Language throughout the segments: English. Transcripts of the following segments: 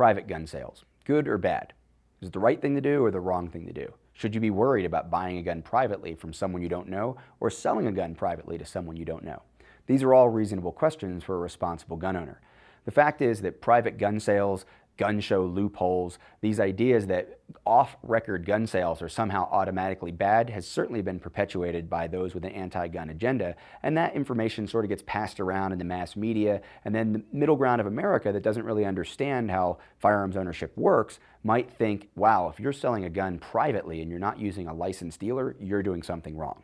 private gun sales. Good or bad? Is it the right thing to do or the wrong thing to do? Should you be worried about buying a gun privately from someone you don't know or selling a gun privately to someone you don't know? These are all reasonable questions for a responsible gun owner. The fact is that private gun sales, gun show loopholes, these ideas that off-record gun sales are somehow automatically bad has certainly been perpetuated by those with an anti-gun agenda, and that information sort of gets passed around in the mass media, and then the middle ground of America that doesn't really understand how firearms ownership works might think, wow, if you're selling a gun privately and you're not using a licensed dealer, you're doing something wrong.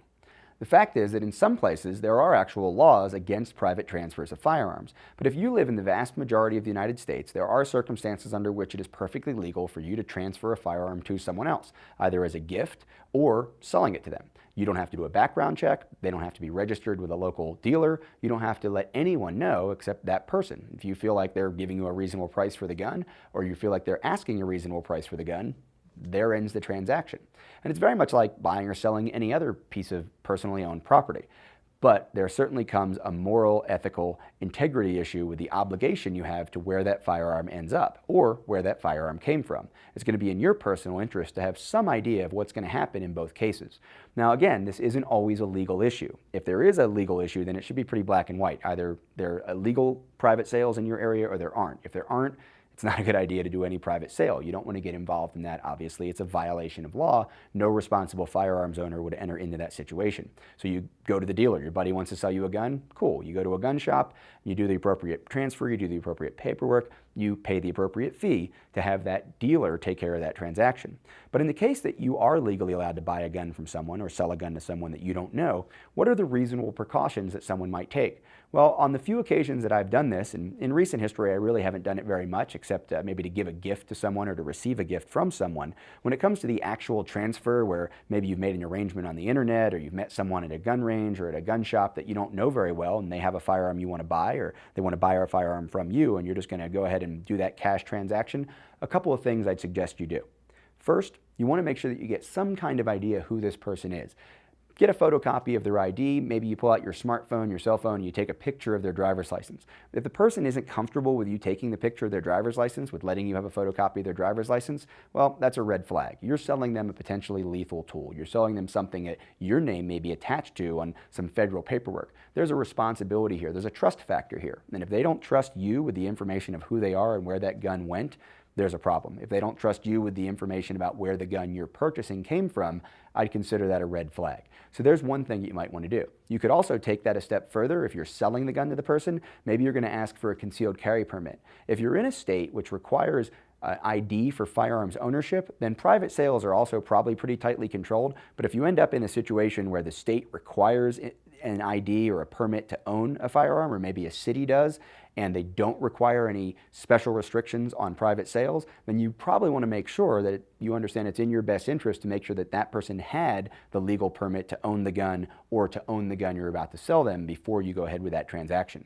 The fact is that in some places there are actual laws against private transfers of firearms, but if you live in the vast majority of the United States, there are circumstances under which it is perfectly legal for you to transfer a firearm to someone else, either as a gift or selling it to them. You don't have to do a background check, they don't have to be registered with a local dealer, you don't have to let anyone know except that person. If you feel like they're giving you a reasonable price for the gun, or you feel like they're asking a reasonable price for the gun, there ends the transaction. And it's very much like buying or selling any other piece of personally owned property. But there certainly comes a moral, ethical, integrity issue with the obligation you have to where that firearm ends up or where that firearm came from. It's going to be in your personal interest to have some idea of what's going to happen in both cases. Now again, this isn't always a legal issue. If there is a legal issue, then it should be pretty black and white. Either there are illegal private sales in your area or there aren't. If there aren't, it's not a good idea to do any private sale. You don't want to get involved in that, obviously. It's a violation of law. No responsible firearms owner would enter into that situation. So you go to the dealer. Your buddy wants to sell you a gun. Cool. You go to a gun shop, you do the appropriate transfer, you do the appropriate paperwork, you pay the appropriate fee to have that dealer take care of that transaction. But in the case that you are legally allowed to buy a gun from someone or sell a gun to someone that you don't know, what are the reasonable precautions that someone might take? Well, on the few occasions that I've done this, and in recent history I really haven't done it very much except maybe to give a gift to someone or to receive a gift from someone. When it comes to the actual transfer where maybe you've made an arrangement on the internet or you've met someone at a gun range or at a gun shop that you don't know very well and they have a firearm you want to buy or they want to buy a firearm from you and you're just going to go ahead and do that cash transaction, a couple of things I'd suggest you do. First, you want to make sure that you get some kind of idea who this person is. Get a photocopy of their ID, maybe you pull out your smartphone, your cell phone, and you take a picture of their driver's license. If the person isn't comfortable with you taking the picture of their driver's license, with letting you have a photocopy of their driver's license, well, that's a red flag. You're selling them a potentially lethal tool. You're selling them something that your name may be attached to on some federal paperwork. There's a responsibility here. There's a trust factor here. And if they don't trust you with the information of who they are and where that gun went, there's a problem. If they don't trust you with the information about where the gun you're purchasing came from, I'd consider that a red flag. So there's one thing you might want to do. You could also take that a step further. If you're selling the gun to the person, maybe you're going to ask for a concealed carry permit. If you're in a state which requires ID for firearms ownership, then private sales are also probably pretty tightly controlled. But if you end up in a situation where the state requires an ID or a permit to own a firearm, or maybe a city does, and they don't require any special restrictions on private sales, then you probably want to make sure that you understand it's in your best interest to make sure that that person had the legal permit to own the gun or to own the gun you're about to sell them before you go ahead with that transaction.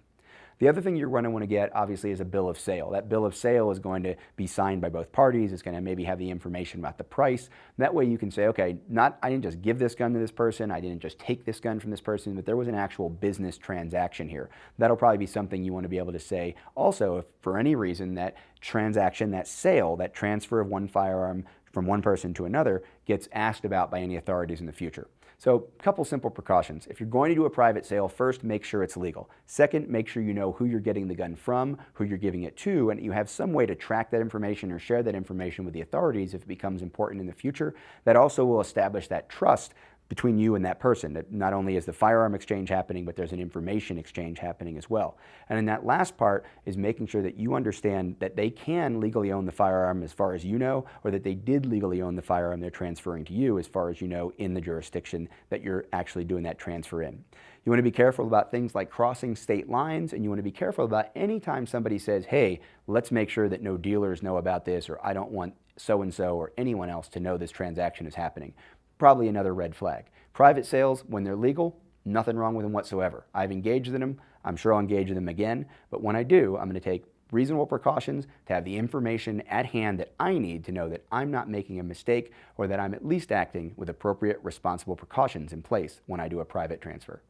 The other thing you're going to want to get, obviously, is a bill of sale. That bill of sale is going to be signed by both parties. It's going to maybe have the information about the price. That way you can say, okay, I didn't just give this gun to this person, I didn't just take this gun from this person, but there was an actual business transaction here. That'll probably be something you want to be able to say. Also, if for any reason that transaction, that sale, that transfer of one firearm from one person to another gets asked about by any authorities in the future. So a couple simple precautions. If you're going to do a private sale, first, make sure it's legal. Second, make sure you know who you're getting the gun from, who you're giving it to, and you have some way to track that information or share that information with the authorities if it becomes important in the future. That also will establish that trust between you and that person, that not only is the firearm exchange happening, but there's an information exchange happening as well. And in that last part is making sure that you understand that they can legally own the firearm as far as you know, or that they did legally own the firearm they're transferring to you as far as you know in the jurisdiction that you're actually doing that transfer in. You want to be careful about things like crossing state lines, and you want to be careful about any time somebody says, hey, let's make sure that no dealers know about this, or I don't want so-and-so or anyone else to know this transaction is happening. Probably another red flag. Private sales, when they're legal, nothing wrong with them whatsoever. I've engaged in them. I'm sure I'll engage in them again. But when I do, I'm going to take reasonable precautions to have the information at hand that I need to know that I'm not making a mistake or that I'm at least acting with appropriate responsible precautions in place when I do a private transfer.